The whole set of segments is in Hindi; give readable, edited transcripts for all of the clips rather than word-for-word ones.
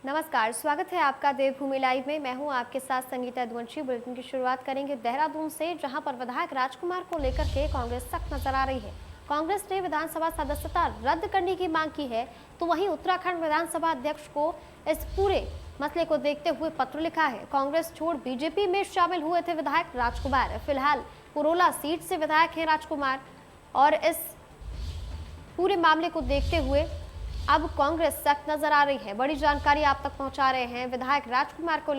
नमस्कार, स्वागत है आपका देवभूमि लाइव में। मैं हूं आपके साथ संगीता यदुवंशी। बुलेटिन की शुरुआत करेंगे देहरादून से, जहां पर विधायक राजकुमार को लेकर के कांग्रेस सख्त नजर आ रही है। कांग्रेस ने विधानसभा सदस्यता रद्द करने की मांग की है, तो वहीं उत्तराखंड विधानसभा अध्यक्ष को इस पूरे मसले को देखते हुए पत्र लिखा है। कांग्रेस छोड़ बीजेपी में शामिल हुए थे विधायक राजकुमार। फिलहाल पुरोला सीट से विधायक है राजकुमार, और इस पूरे मामले को देखते हुए अब कांग्रेस सख्त नजर आ रही है। बड़ी जानकारी आप तक पहुंचा रहे हैं। विधायक राजकुमार को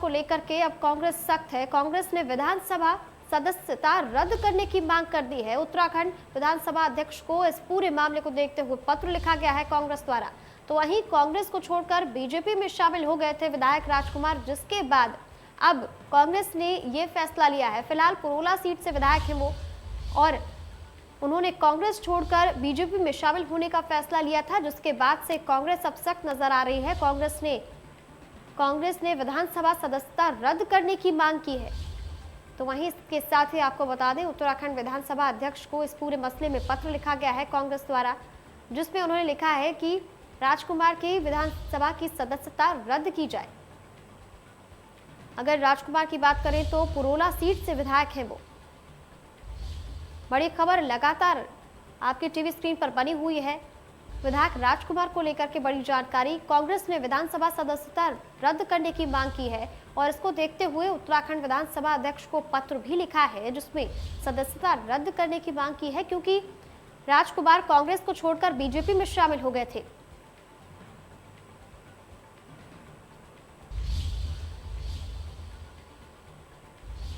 लेकर के अब कांग्रेस सख्त है। कांग्रेस ने विधानसभा सदस्यता रद्द करने की मांग कर दी है। उत्तराखंड विधानसभा अध्यक्ष को इस पूरे मामले को देखते हुए पत्र लिखा गया है कांग्रेस द्वारा। तो वहीं कांग्रेस को छोड़कर बीजेपी में शामिल हो गए थे विधायक राजकुमार, जिसके बाद अब कांग्रेस ने ये फैसला लिया है। फिलहाल पुरोला सीट से विधायक है वो, और उन्होंने कांग्रेस छोड़कर बीजेपी में शामिल होने का फैसला लिया था, जिसके बाद से कांग्रेस अब सख्त नजर आ रही है। कांग्रेस ने विधानसभा सदस्यता रद्द करने की मांग की है। तो वहीं इसके साथ ही आपको बता दें, उत्तराखंड विधानसभा अध्यक्ष को इस पूरे मसले में पत्र लिखा गया है कांग्रेस द्वारा, जिसमें उन्होंने लिखा है कि राजकुमार की विधानसभा की सदस्यता रद्द की जाए। अगर राजकुमार की बात करें तो पुरोला सीट से विधायक है वो। बड़ी खबर लगातार आपके टीवी स्क्रीन पर बनी हुई है। विधायक राजकुमार को लेकर के बड़ी जानकारी। कांग्रेस ने विधानसभा सदस्यता रद्द करने की मांग की है, और इसको देखते हुए उत्तराखंड विधानसभा अध्यक्ष को पत्र भी लिखा है, जिसमें सदस्यता रद्द करने की मांग की है, क्योंकि राजकुमार कांग्रेस को छोड़कर बीजेपी में शामिल हो गए थे।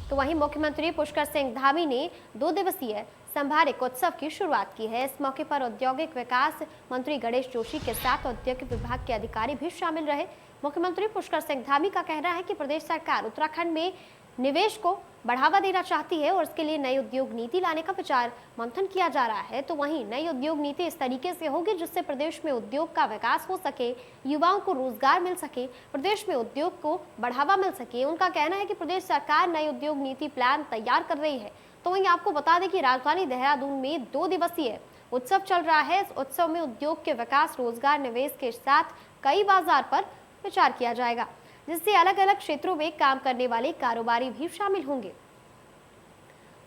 तो वहीं मुख्यमंत्री पुष्कर सिंह धामी ने 2 दिवसीय संभारिक उत्सव की शुरुआत की है। इस मौके पर औद्योगिक विकास मंत्री गणेश जोशी के साथ औद्योगिक विभाग के अधिकारी भी शामिल रहे। मुख्यमंत्री पुष्कर सिंह धामी का कहना है कि प्रदेश सरकार उत्तराखंड में निवेश को बढ़ावा देना चाहती है, और इसके लिए नई उद्योग नीति लाने का विचार मंथन किया जा रहा है। तो वहीं नई उद्योग नीति इस तरीके से होगी जिससे प्रदेश में उद्योग का विकास हो सके, युवाओं को रोजगार मिल सके, प्रदेश में उद्योग को बढ़ावा मिल सके। उनका कहना है कि प्रदेश सरकार नई उद्योग नीति प्लान तैयार कर रही है। तो वहीं आपको बता दें कि राजधानी देहरादून में 2 दिवसीय उत्सव चल रहा है। इस उत्सव में उद्योग के विकास, रोजगार, निवेश के साथ कई बाजार पर विचार किया जाएगा, जिससे अलग अलग क्षेत्रों में काम करने वाले कारोबारी भी शामिल होंगे।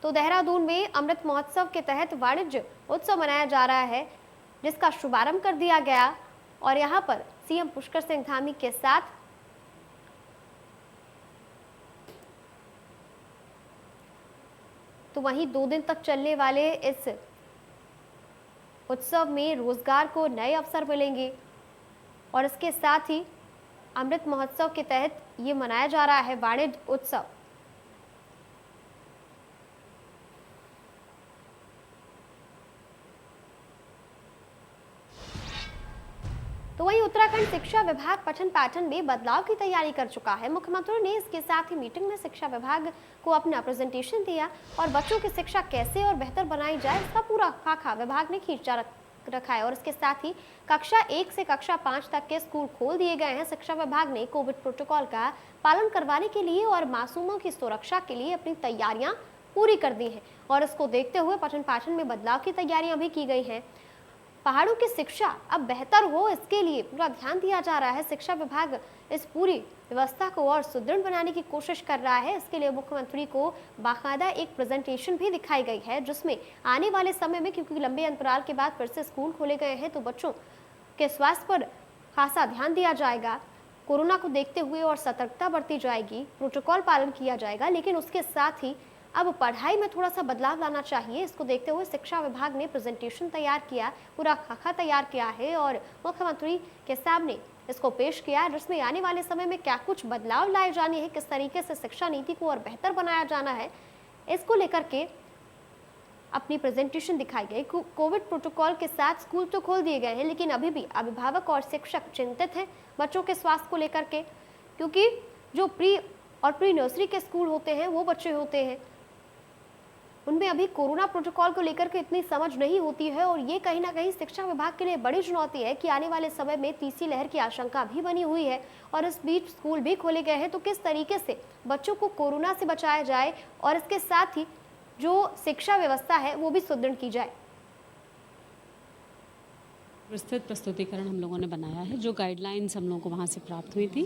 तो देहरादून में अमृत महोत्सव के तहत वाणिज्य उत्सव मनाया जा रहा है, जिसका शुभारंभ कर दिया गया, और यहां पर सीएम पुष्कर सिंह धामी के साथ तो वहीं 2 दिन तक चलने वाले इस उत्सव में रोजगार को नए अवसर मिलेंगे, और इसके साथ ही अमृत महोत्सव के तहत ये मनाया जा रहा है वाणिज्य उत्सव। तो वहीं उत्तराखंड शिक्षा विभाग पठन पाठन में बदलाव की तैयारी कर चुका है। मुख्यमंत्री ने इसके साथ ही मीटिंग में शिक्षा विभाग को अपना प्रेजेंटेशन दिया, और बच्चों की शिक्षा कैसे और बेहतर बनाई जाए इसका पूरा खाका विभाग ने खींचा रखा है। और इसके साथ ही कक्षा 1 से कक्षा 5 तक के स्कूल खोल दिए गए हैं। शिक्षा विभाग ने कोविड प्रोटोकॉल का पालन करवाने के लिए और मासूमों की सुरक्षा के लिए अपनी तैयारियां पूरी कर दी हैं, और इसको देखते हुए पठन पाठन में बदलाव की तैयारियां भी की गई हैं। पहाड़ों की शिक्षा अब बेहतर हो, इसके लिए पूरा ध्यान दिया जा रहा है। शिक्षा विभाग इस पूरी व्यवस्था को और सुदृढ़ बनाने की कोशिश कर रहा है। इसके लिए मुख्यमंत्री को बाकायदा एक प्रेजेंटेशन भी दिखाई गई है, जिसमें आने वाले समय में, क्योंकि लंबे अंतराल के बाद फिर से स्कूल खोले गए हैं, तो बच्चों के स्वास्थ्य पर खासा ध्यान दिया जाएगा। कोरोना को देखते हुए और सतर्कता बरती जाएगी, प्रोटोकॉल पालन किया जाएगा, लेकिन उसके साथ ही अब पढ़ाई में थोड़ा सा बदलाव लाना चाहिए। इसको देखते हुए शिक्षा विभाग ने प्रेजेंटेशन तैयार किया, पूरा खाका तैयार किया है, और मुख्यमंत्री के सामने इसको पेश किया, जिसमें आने वाले समय में क्या कुछ बदलाव लाए जाने हैं, किस तरीके से शिक्षा नीति को और बेहतर बनाया जाना है, इसको लेकर के अपनी प्रेजेंटेशन दिखाई गई। कोविड प्रोटोकॉल के साथ स्कूल तो खोल दिए गए हैं, लेकिन अभी भी अभिभावक और शिक्षक चिंतित हैं बच्चों के स्वास्थ्य को लेकर के, क्योंकि जो प्री नर्सरी के स्कूल होते हैं, वो बच्चे होते हैं, उनमें अभी कोरोना प्रोटोकॉल को लेकर के इतनी समझ नहीं होती है, और ये कहीं ना कहीं शिक्षा विभाग के लिए बड़ी चुनौती है कि आने वाले समय में तीसरी लहर की आशंका भी बनी हुई है, और इस बीच स्कूल भी खोले गए हैं। तो किस तरीके से बच्चों को कोरोना से बचाया जाए, और इसके साथ ही जो शिक्षा व्यवस्था है वो भी सुदृढ़ की जाए। विस्तृत प्रस्तुतिकरण हम लोगों ने बनाया है। जो गाइडलाइंस हम लोगों को वहाँ से प्राप्त हुई थी,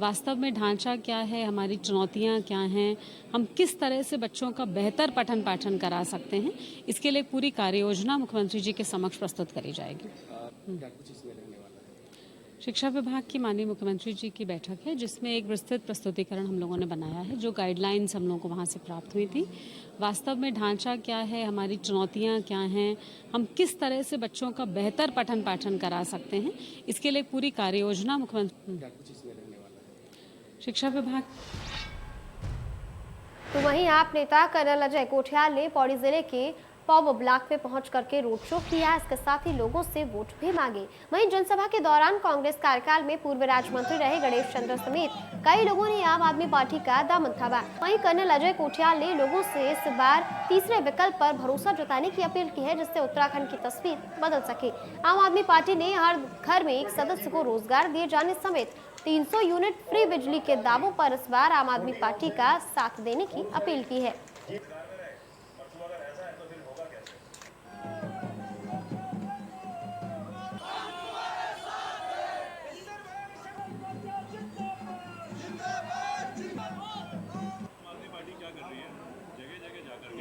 वास्तव में ढांचा क्या है, हमारी चुनौतियाँ क्या हैं, हम किस तरह से बच्चों का बेहतर पठन पाठन करा सकते हैं, इसके लिए पूरी कार्य योजना मुख्यमंत्री जी के समक्ष प्रस्तुत करी जाएगी। शिक्षा विभाग की माननीय मुख्यमंत्री जी की बैठक है, जिसमें एक विस्तृत प्रस्तुतिकरण हम लोगों ने बनाया है। जो गाइडलाइंस हम लोगों को वहाँ से प्राप्त हुई थी, वास्तव में ढांचा क्या है, हमारी चुनौतियाँ क्या हैं, हम किस तरह से बच्चों का बेहतर पठन पाठन करा सकते हैं, इसके लिए पूरी कार्य योजना मुख्यमंत्री शिक्षा विभाग। तो वहीं आप नेता कर्नल अजय कोठियाल ने पौड़ी जिले के पौब ब्लॉक में पहुंच करके रोड शो किया। इसके साथ ही लोगों से वोट भी मांगे। वहीं जनसभा के दौरान कांग्रेस कार्यकाल में पूर्व राज्य मंत्री रहे गणेश चंद्र समेत कई लोगों ने आम आदमी पार्टी का दामन थामा। वहीं कर्नल अजय कोठियाल ने लोगों से इस बार तीसरे विकल्प पर भरोसा जताने की अपील की है, जिससे उत्तराखंड की तस्वीर बदल सके। आम आदमी पार्टी ने हर घर में एक सदस्य को रोजगार दिए जाने समेत 300 यूनिट फ्री बिजली के दावों पर इस बार आम आदमी पार्टी का साथ देने की अपील की है।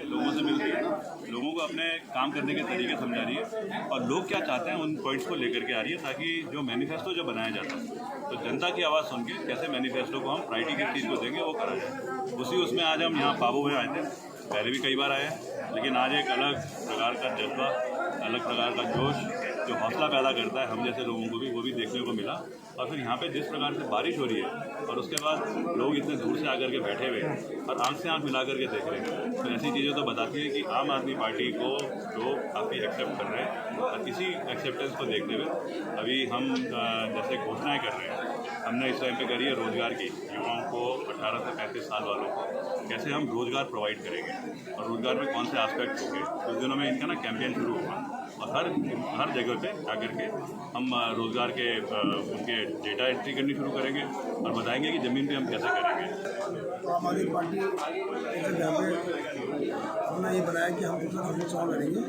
लोगों से मिलती है, लोगों को अपने काम करने के तरीके समझा रही है और लोग क्या चाहते हैं उन पॉइंट्स को लेकर के आ रही है, ताकि जो मैनिफेस्टो जो बनाया जाता है तो जनता की आवाज़ सुन के कैसे मैनिफेस्टो को हम प्रायोरिटी किस चीज़ को देंगे वो करा जाए। उसी उसमें आज हम यहाँ पाबू में आए थे, पहले भी कई बार आए हैं, लेकिन आज एक अलग प्रकार का जज्बा, अलग प्रकार का जोश जो हौसला पैदा करता है हम जैसे लोगों को भी, वो भी देखने को मिला। और फिर यहाँ पे जिस प्रकार से बारिश हो रही है और उसके बाद लोग इतने दूर से आकर के बैठे हुए हैं और आंख से आंख मिला करके देख रहे हैं, तो ऐसी चीज़ें तो बताती है कि आम आदमी पार्टी को लोग काफ़ी एक्सेप्ट कर रहे हैं। और इसी एक्सेप्टेंस को देखते हुए अभी हम जैसे घोषणाएँ कर रहे हैं, हमने इस टाइम पे करी है रोजगार की, युवाओं को 18 से 35 साल वालों को कैसे हम रोजगार प्रोवाइड करेंगे और रोजगार में कौन से एस्पेक्ट होंगे। कुछ दिनों में इनका ना कैंपेन शुरू होगा और हर जगह पे आकर के हम रोजगार के उनके डेटा एंट्री करनी शुरू करेंगे और बताएंगे कि ज़मीन पे हम कैसे करेंगे। आम आदमी पार्टी एक जगह पे हमने ये बनाया कि हम उत्तराखंड में चुनाव लड़ेंगे।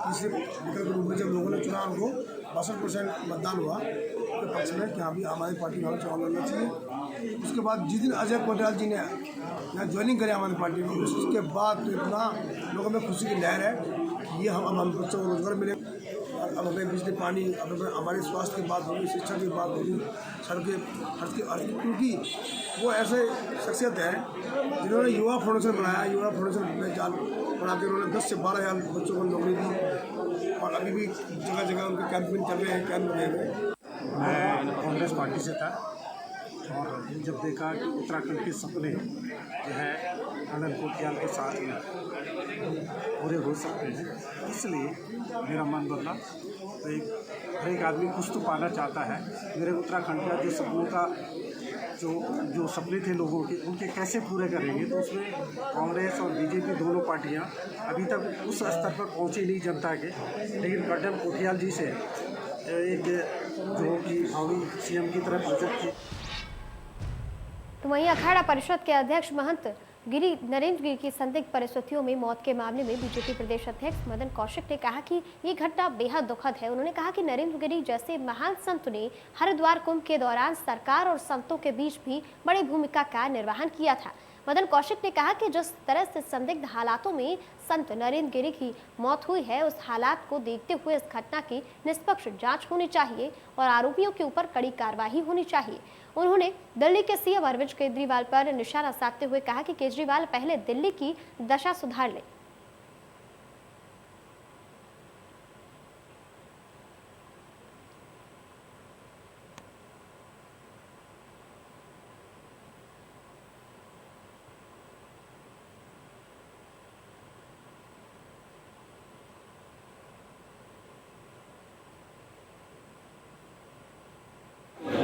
तीसरे विकल्प के रूप में जब लोगों ने चुना, उनको 62% मतदान हुआ तो पक्ष में कि हाँ भी आम आदमी पार्टी में चुनाव लड़ना चाहिए। उसके बाद जिस दिन अजय कोठियाल जी ने यहाँ ज्वाइनिंग करी आम आदमी पार्टी में, उसके बाद तो इतना लोगों में खुशी की लहर है कि ये हम बच्चों को रोजगार मिले, अब हमें बिजली पानी, अब हमारे स्वास्थ्य की बात होगी, शिक्षा की बात होगी, सड़कें, क्योंकि वो ऐसे शख्सियत है जिन्होंने युवा फाउंडेशन बनाया। युवा फाउंडेशन में जाल बना के उन्होंने 10 से 12,000 बच्चों को नौकरी दी और अभी भी जगह जगह उनके कैंपेन चल रहे हैं, कैंप लगे हुए। मैं कांग्रेस पार्टी से था और जब देखा कि उत्तराखंड के सपने जो है कर्नल कोठियाल के साथ में पूरे हो सकते हैं, इसलिए मेरा मन बदला। तो हर एक आदमी कुछ तो पाना चाहता है। मेरे उत्तराखंड का जो सपनों का जो सपने थे लोगों के, उनके कैसे पूरे करेंगे, तो उसमें कांग्रेस और बीजेपी दोनों पार्टियां अभी तक उस स्तर पर पहुंची नहीं जनता के, लेकिन कर्नल कोठियाल जी से एक जो कि भावी सीएम की तरफ प्रोजेक्ट थी। तो वहीं अखाड़ा परिषद के अध्यक्ष महंत नरेंद्र गिरी की संदिग्ध परिस्थितियों में मौत के मामले में बीजेपी प्रदेश अध्यक्ष मदन कौशिक ने कहा कि ये घटना बेहद दुखद है। उन्होंने कहा कि नरेंद्र गिरी जैसे महान संत ने हरिद्वार कुंभ के दौरान सरकार और संतों के बीच भी बड़ी भूमिका का निर्वहन किया था। मदन कौशिक ने कहा कि जिस तरह से संदिग्ध हालातों में संत नरेंद्र गिरी की मौत हुई है, उस हालात को देखते हुए इस घटना की निष्पक्ष जांच होनी चाहिए और आरोपियों के ऊपर कड़ी कार्रवाई होनी चाहिए। उन्होंने दिल्ली के सीएम अरविंद केजरीवाल पर निशाना साधते हुए कहा कि केजरीवाल पहले दिल्ली की दशा सुधार ले।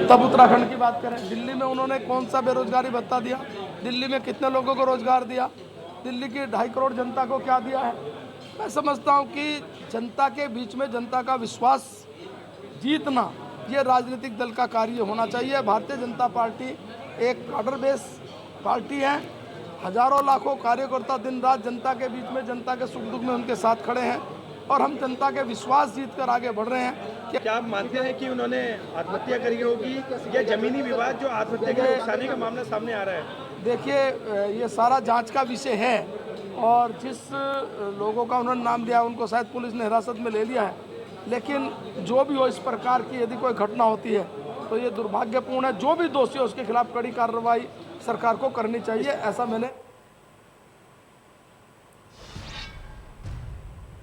तब उत्तराखंड की बात करें, दिल्ली में उन्होंने कौन सा बेरोजगारी भत्ता दिया, दिल्ली में कितने लोगों को रोजगार दिया, दिल्ली की 2.5 करोड़ जनता को क्या दिया है। मैं समझता हूं कि जनता के बीच में जनता का विश्वास जीतना ये राजनीतिक दल का कार्य होना चाहिए। भारतीय जनता पार्टी एक काडर बेस पार्टी है, हजारों लाखों कार्यकर्ता दिन रात जनता के बीच में, जनता के सुख दुख में उनके साथ खड़े हैं। और हम जनता के विश्वास जीत कर आगे बढ़ रहे हैं। क्या आप मानते हैं कि उन्होंने आत्महत्या करी होगी या जमीनी विवाद जो आत्महत्या के लिए उकसाने का मामला सामने आ रहा है? देखिए, ये सारा जांच का विषय है और जिस लोगों का उन्होंने नाम दिया उनको शायद पुलिस ने हिरासत में ले लिया है, लेकिन जो भी हो इस प्रकार की यदि कोई घटना होती है तो ये दुर्भाग्यपूर्ण है। जो भी दोषी है उसके खिलाफ कड़ी कार्रवाई सरकार को करनी चाहिए, ऐसा मैंने।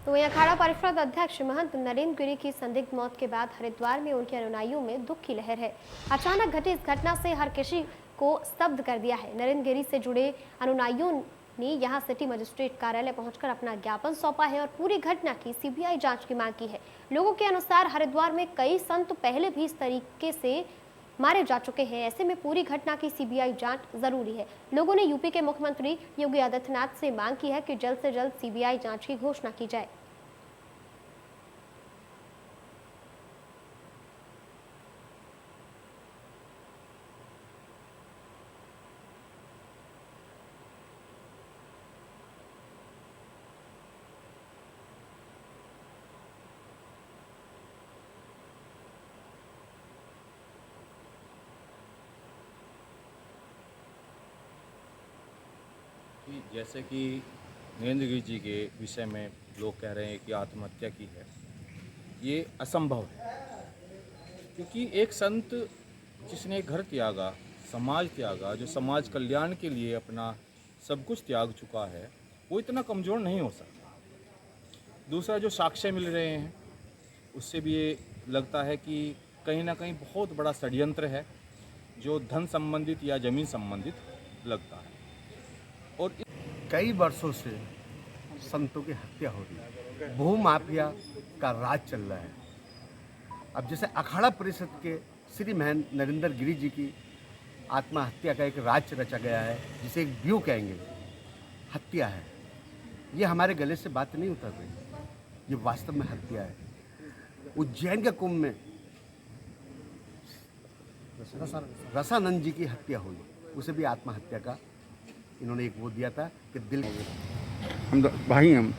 तो वहीं अखाड़ा परिषद अध्यक्ष महंत नरेंद्र गिरी की संदिग्ध मौत के बाद हरिद्वार में उनके अनुयायियों में दुख की लहर है। अचानक घटी इस घटना से हर किसी को स्तब्ध कर दिया है। नरेंद्र गिरी से जुड़े अनुयायियों ने यहां सिटी मजिस्ट्रेट कार्यालय पहुंचकर अपना ज्ञापन सौंपा है और पूरी घटना की सीबीआई जांच की मांग की है। लोगों के अनुसार हरिद्वार में कई संत पहले भी इस तरीके से मारे जा चुके हैं, ऐसे में पूरी घटना की सीबीआई जांच जरूरी है। लोगों ने यूपी के मुख्यमंत्री योगी आदित्यनाथ से मांग की है कि जल्द से जल्द सीबीआई जांच की घोषणा की जाए। जैसे कि नरेंद्र गिरी जी के विषय में लोग कह रहे हैं कि आत्महत्या की है, ये असंभव है। क्योंकि एक संत जिसने घर त्यागा, समाज त्यागा, जो समाज कल्याण के लिए अपना सब कुछ त्याग चुका है, वो इतना कमज़ोर नहीं हो सकता। दूसरा, जो साक्ष्य मिल रहे हैं उससे भी ये लगता है कि कहीं ना कहीं बहुत बड़ा षड्यंत्र है जो धन संबंधित या ज़मीन संबंधित लगता है। और कई वर्षों से संतों की हत्या हो रही है, भू माफिया का राज चल रहा है। अब जैसे अखाड़ा परिषद के श्री महंत नरेंद्र गिरी जी की आत्महत्या का एक राज रचा गया है, जिसे एक व्यू कहेंगे, हत्या है। ये हमारे गले से बात नहीं उतर रही, ये वास्तव में हत्या है। उज्जैन के कुंभ में रसानंद जी की हत्या हुई, उसे भी आत्महत्या का इन्होंने एक वो दिया था कि दिल हम भाई हम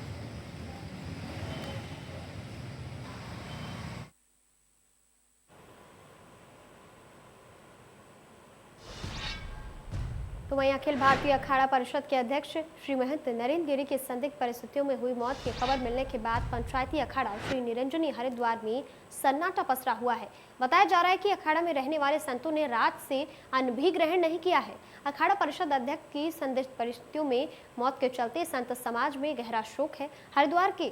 तो वहीं अखिल भारतीय अखाड़ा परिषद के अध्यक्ष श्री महंत नरेंद्र गिरी की संदिग्ध परिस्थितियों में हुई मौत की खबर मिलने के बाद पंचायती अखाड़ा श्री निरंजनी हरिद्वार में सन्नाटा पसरा हुआ है। बताया जा रहा है कि अखाड़ा में रहने वाले संतों ने रात से अन्न भी ग्रहण नहीं किया है। अखाड़ा परिषद अध्यक्ष की संदिग्ध परिस्थितियों में मौत के चलते संत समाज में गहरा शोक है। हरिद्वार के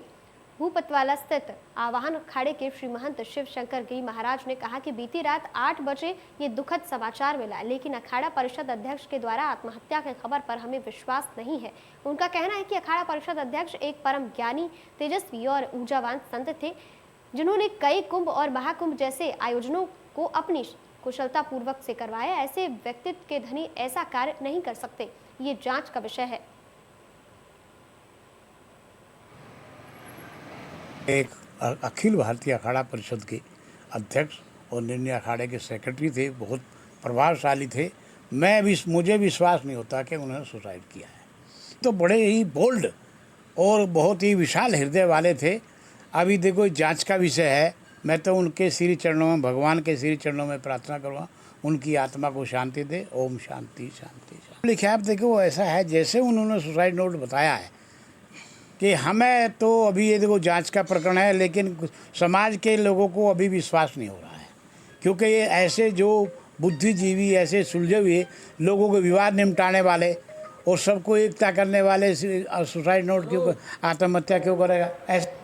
भूपतवाला स्थित आवाहन अखाड़े के श्री महंत शिव शंकर गिरी महाराज ने कहा कि बीती रात 8 बजे ये दुखद समाचार मिला, लेकिन अखाड़ा परिषद अध्यक्ष के द्वारा आत्महत्या की खबर पर हमें विश्वास नहीं है। उनका कहना है कि अखाड़ा परिषद अध्यक्ष एक परम ज्ञानी, तेजस्वी और ऊर्जावान संत थे, जिन्होंने कई कुंभ और महाकुंभ जैसे आयोजनों को अपनी कुशलता पूर्वक से करवाया। ऐसे व्यक्तित्व के धनी ऐसा कार्य नहीं कर सकते, ये जांच का विषय है। एक अखिल भारतीय अखाड़ा परिषद के अध्यक्ष और निर्णय अखाड़े के सेक्रेटरी थे, बहुत प्रभावशाली थे। मुझे विश्वास नहीं होता कि उन्होंने सुसाइड किया है। तो बड़े ही बोल्ड और बहुत ही विशाल हृदय वाले थे। अभी देखो जांच का विषय है, मैं तो उनके श्री चरणों में, भगवान के श्री चरणों में प्रार्थना करूँगा उनकी आत्मा को शांति दे। ओम शांति शांति शांति। लिखा है, आप देखो वो ऐसा है जैसे उन्होंने सुसाइड नोट बताया है कि हमें तो अभी ये देखो जांच का प्रकरण है, लेकिन समाज के लोगों को अभी विश्वास नहीं हो रहा है, क्योंकि ये ऐसे जो बुद्धिजीवी, ऐसे सुलझे हुए लोगों के विवाद निपटाने वाले और सबको एकता करने वाले सुसाइड नोट क्यों, आत्महत्या क्यों करेगा? ऐसे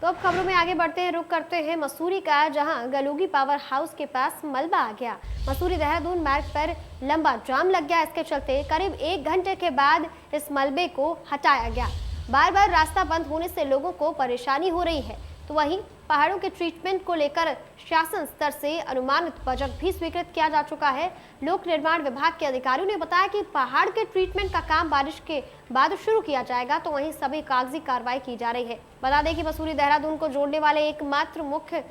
तो अब खबरों में आगे बढ़ते हैं, रुक करते हैं मसूरी का, जहां गलोगी पावर हाउस के पास मलबा आ गया। मसूरी देहरादून मार्ग पर लंबा जाम लग गया। इसके चलते करीब 1 घंटे के बाद इस मलबे को हटाया गया। बार बार रास्ता बंद होने से लोगों को परेशानी हो रही है। तो वहीं पहाड़ों के ट्रीटमेंट को लेकर शासन स्तर से अनुमानित बजट भी स्वीकृत किया जा चुका है। लोक निर्माण विभाग के अधिकारियों ने बताया कि पहाड़ के ट्रीटमेंट का काम बारिश के बाद शुरू किया जाएगा, तो वहीं सभी कागजी कार्रवाई की जा रही है। बता दें कि मसूरी देहरादून को जोड़ने वाले एकमात्र मुख्य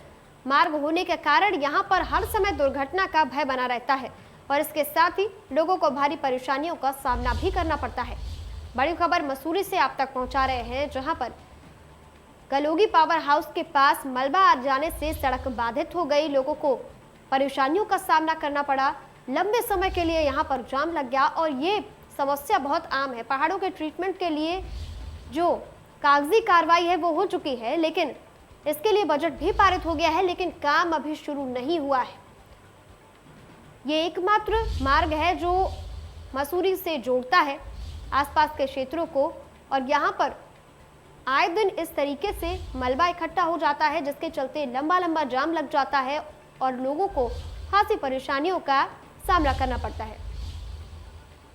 मार्ग होने के कारण यहाँ पर हर समय दुर्घटना का भय बना रहता है और इसके साथ ही लोगों को भारी परेशानियों का सामना भी करना पड़ता है। बड़ी खबर मसूरी से आप तक पहुंचा रहे हैं, जहां पर गलोगी पावर हाउस के पास मलबा आ जाने से सड़क बाधित हो गई। लोगों को परेशानियों का सामना करना पड़ा। लंबे समय के लिए यहाँ पर जाम लग गया और ये समस्या बहुत आम है। पहाड़ों के ट्रीटमेंट के लिए जो कागजी कार्रवाई है वो हो चुकी है, लेकिन इसके लिए बजट भी पारित हो गया है, लेकिन काम अभी शुरू नहीं हुआ है। ये एकमात्र मार्ग है जो मसूरी से जोड़ता है आसपास के क्षेत्रों को और यहाँ पर आए दिन इस तरीके से मलबा इकट्ठा हो जाता है, जिसके चलते लंबा लंबा जाम लग जाता है और लोगों को खासी परेशानियों का सामना करना पड़ता है।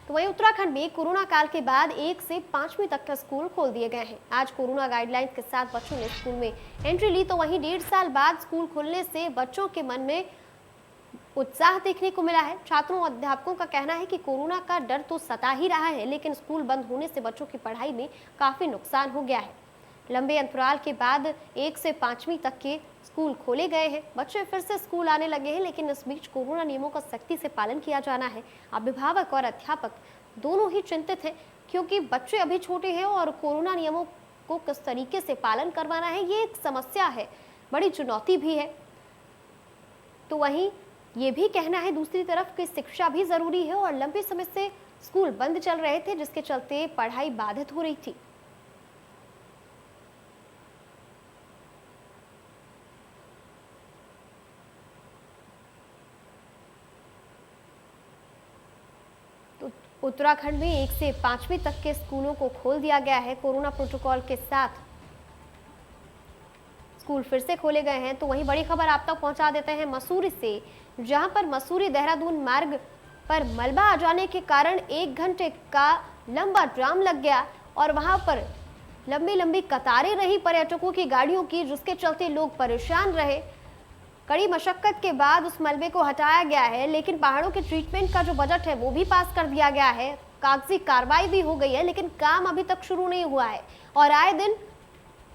तो वहीं उत्तराखंड में कोरोना काल के बाद 1 से 5वीं तक के स्कूल खोल दिए गए हैं। आज कोरोना गाइडलाइंस के साथ बच्चों ने स्कूल में एंट्री ली, तो वहीं 1.5 साल बाद स्कूल खुलने से बच्चों के मन में उत्साह देखने को मिला है। छात्रों और अध्यापकों का कहना है कि कोरोना का डर तो सता ही रहा है, लेकिन स्कूल बंद होने से बच्चों की पढ़ाई में काफी नुकसान हो गया है। लंबे अंतराल के बाद 1 से 5वीं तक के स्कूल खोले गए हैं। बच्चे फिर से स्कूल आने लगे हैं, लेकिन इस बीच कोरोना नियमों का सख्ती से पालन किया जाना है। अभिभावक और अध्यापक दोनों ही चिंतित हैं, क्योंकि बच्चे अभी छोटे हैं और कोरोना नियमों को किस तरीके से पालन करवाना है ये एक समस्या है, बड़ी चुनौती भी है। तो वहीं ये भी कहना है दूसरी तरफ कि शिक्षा भी जरूरी है और लंबे समय से स्कूल बंद चल रहे थे, जिसके चलते पढ़ाई बाधित हो रही थी। उत्तराखंड में 1 से 5वीं तक के स्कूलों को खोल दिया गया है। कोरोना प्रोटोकॉल के साथ स्कूल फिर से खोले गए हैं। तो वहीं बड़ी खबर आप तक पहुंचा देते हैं मसूरी से, जहां पर मसूरी देहरादून मार्ग पर मलबा आ जाने के कारण 1 घंटे का लंबा जाम लग गया और वहां पर लंबी लंबी कतारें रही पर्यटकों की गाड़ियों की, जिसके चलते लोग परेशान रहे। कड़ी मशक्कत के बाद उस मलबे को हटाया गया है, लेकिन पहाड़ों के ट्रीटमेंट का जो बजट है वो भी पास कर दिया गया है। कागजी कार्रवाई भी हो गई है, लेकिन काम अभी तक शुरू नहीं हुआ है और आए दिन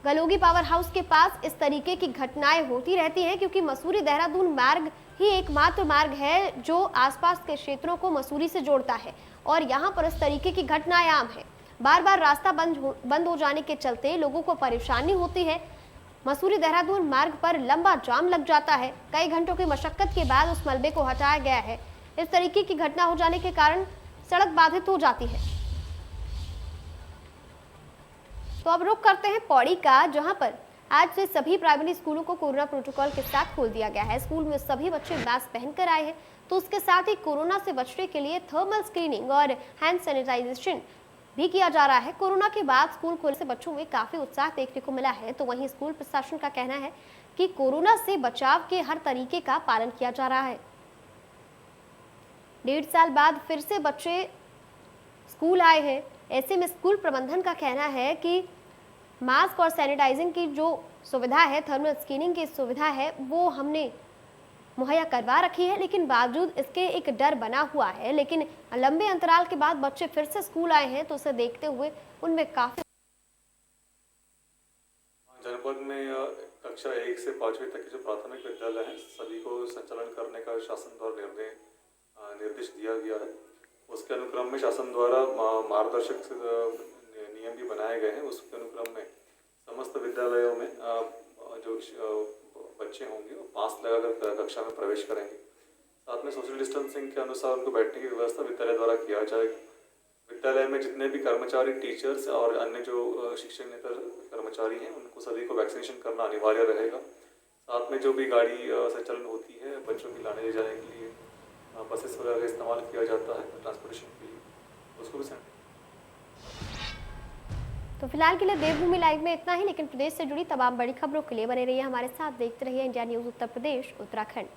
गलोगी पावर हाउस के पास इस तरीके की घटनाएं होती रहती हैं, क्योंकि मसूरी देहरादून मार्ग ही एकमात्र मार्ग है जो आसपास के क्षेत्रों को मसूरी से जोड़ता है और यहाँ पर इस तरीके की घटनाएं आम है। बार बार रास्ता बंद हो जाने के चलते लोगों को परेशानी होती है। मसूरी देहरादून मार्ग पर लंबा जाम लग जाता है। कई घंटों की मशक्कत के बाद उस मलबे को हटाया गया है। इस तरीके की घटना हो जाने के कारण सड़क बाधित हो जाती है। तो अब रुख करते हैं पौड़ी का, जहां पर आज से सभी प्राइमरी स्कूलों को कोरोना प्रोटोकॉल के साथ खोल दिया गया है। स्कूल में सभी बच्चे मास्क पहनकर आए हैं, तो उसके साथ ही कोरोना से बचने के लिए थर्मल स्क्रीनिंग और हैंड सैनिटाइजेशन भी किया जा रहा है। कोरोना के बाद स्कूल खोलने से बच्चों में काफी उत्साह देखने को मिला है। तो वहीं स्कूल प्रशासन का कहना है कि कोरोना से बचाव के हर तरीके का पालन किया जा रहा है। 1.5 साल बाद फिर से बच्चे स्कूल आए हैं। ऐसे में स्कूल प्रबंधन का कहना है कि मास्क और सैनिटाइजिंग की जो सुविधा है, थर्मल स्क्रीनिंग की सुविधा है, वो हमने मुहैया करवा रखी है, लेकिन बावजूद इसके एक डर बना हुआ है। लेकिन लंबे अंतराल के बाद बच्चे फिर से स्कूल आए हैं, तो उसे देखते हुए उनमें काफी जनपद में कक्षा 1 से 5वीं तक के जो प्राथमिक विद्यालय हैं सभी को संचालन करने का शासन द्वारा निर्देश दिया गया है। उसके अनुक्रम में शासन द्वारा मार्गदर्शक नियम भी बनाए गए हैं। उसके अनुक्रम में समस्त विद्यालयों में जो बच्चे होंगे वो मास्क लगाकर कक्षा में प्रवेश करेंगे। साथ में सोशल डिस्टेंसिंग के अनुसार उनको बैठने की व्यवस्था विद्यालय द्वारा किया जाएगा। विद्यालय में जितने भी कर्मचारी, टीचर्स और अन्य जो शिक्षणेतर कर्मचारी हैं उनको सभी को वैक्सीनेशन करना अनिवार्य रहेगा। साथ में जो भी गाड़ी संचालन होती है बच्चों की लाने ले जाने के लिए बसेस वगैरह का इस्तेमाल किया जाता है ट्रांसपोर्टेशन के लिए, उसको भी तो फिलहाल के लिए देवभूमि लाइव में इतना ही, लेकिन प्रदेश से जुड़ी तमाम बड़ी खबरों के लिए बने रहिए हमारे साथ। देखते रहिए इंडिया न्यूज़ उत्तर प्रदेश उत्तराखंड।